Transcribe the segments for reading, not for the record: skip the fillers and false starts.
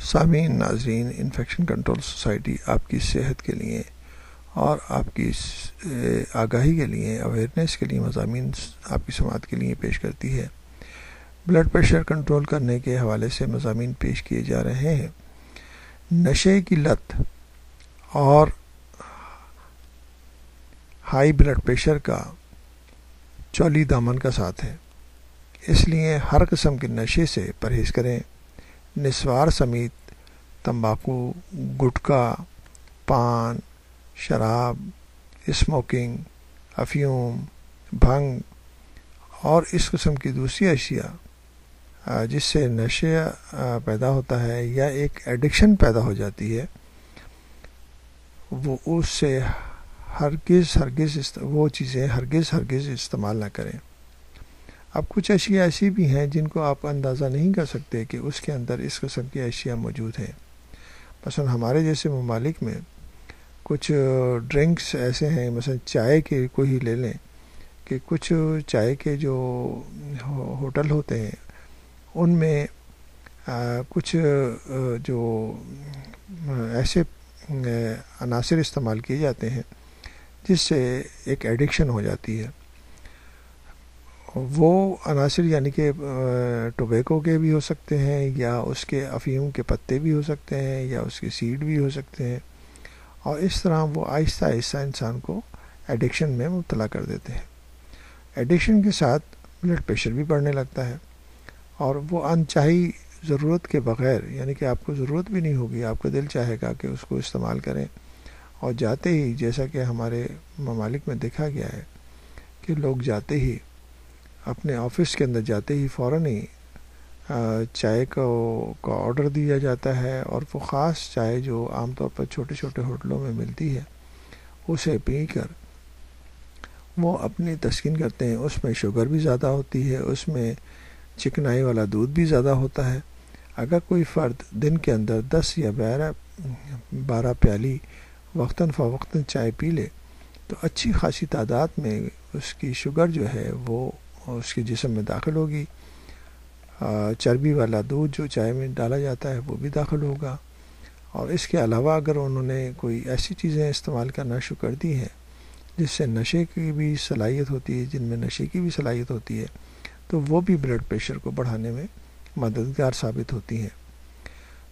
سامعین ناظرین، infection control society آپ کی صحت کے لیے اور آپ کی آگاہی کے لیے، اویئرنیس کے لیے مضامین آپ کی سماعت کے لیے پیش کرتی ہے۔ بلڈ پریشر کنٹرول کرنے کے حوالے سے مضامین پیش کیے جا رہے ہیں۔ نشے کی لت اور ہائی بلڈ پریشر کا چولی دامن کا ساتھ ہے، اس لیے ہر قسم کے نشے سے پرہیز کریں۔ نسوار سمیت تمباکو، گٹکا، پان، شراب، اسموکنگ، افیون، بھنگ اور اس قسم کی دوسری اشیاء جس سے نشہ پیدا ہوتا ہے یا ایک ایڈکشن پیدا ہو جاتی ہے، وہ اس سے وہ چیزیں ہرگز استعمال نہ کریں۔ اب کچھ اشیاء ایسی بھی ہیں جن کو آپ اندازہ نہیں کر سکتے کہ اس کے اندر اس قسم کی اشیاء موجود ہیں۔ مثلا ہمارے جیسے ممالک میں کچھ ڈرنکس ایسے ہیں، مثلا چائے کے کو ہی لے لیں کہ کچھ چائے کے جو ہوٹل ہوتے ہیں ان میں کچھ جو ایسے عناصر استعمال کیے جاتے ہیں جس سے ایک ایڈکشن ہو جاتی ہے۔ وہ عناصر یعنی کہ ٹوبیکو کے بھی ہو سکتے ہیں، یا اس کے افیون کے پتے بھی ہو سکتے ہیں، یا اس کے سیڈ بھی ہو سکتے ہیں، اور اس طرح وہ آہستہ آہستہ انسان کو ایڈکشن میں مبتلا کر دیتے ہیں۔ ایڈکشن کے ساتھ بلڈ پریشر بھی بڑھنے لگتا ہے، اور وہ انچاہی ضرورت کے بغیر، یعنی کہ آپ کو ضرورت بھی نہیں ہوگی، آپ کا دل چاہے گا کہ اس کو استعمال کریں، اور جاتے ہی جیسا کہ ہمارے ممالک میں دیکھا گیا ہے کہ لوگ جاتے ہی اپنے آفس کے اندر جاتے ہی فوراً ہی چائے کا آرڈر دیا جاتا ہے، اور وہ خاص چائے جو عام طور پر چھوٹے چھوٹے ہوٹلوں میں ملتی ہے اسے پی کر وہ اپنی تسکین کرتے ہیں۔ اس میں شوگر بھی زیادہ ہوتی ہے، اس میں چکنائی والا دودھ بھی زیادہ ہوتا ہے۔ اگر کوئی فرد دن کے اندر 10 یا 12 پیالی وقتاً فوقتاً چائے پی لے تو اچھی خاصی تعداد میں اس کی شوگر جو ہے وہ اس کے جسم میں داخل ہوگی۔ چربی والا دودھ جو چائے میں ڈالا جاتا ہے وہ بھی داخل ہوگا، اور اس کے علاوہ اگر انہوں نے کوئی ایسی چیزیں استعمال کرنا شروع کر دی ہیں جس سے نشے کی بھی صلاحیت ہوتی ہے، جن میں نشے کی بھی صلاحیت ہوتی ہے، تو وہ بھی بلڈ پریشر کو بڑھانے میں مددگار ثابت ہوتی ہیں۔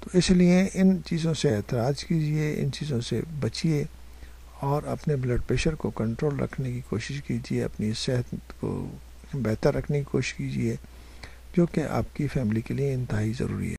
تو اس لیے ان چیزوں سے احتراز کیجیے، ان چیزوں سے بچیے، اور اپنے بلڈ پریشر کو کنٹرول رکھنے کی کوشش کیجیے، اپنی صحت کو بہتر رکھنے کی کوشش کیجیے، جو کہ آپ کی فیملی کے لیے انتہائی ضروری ہے۔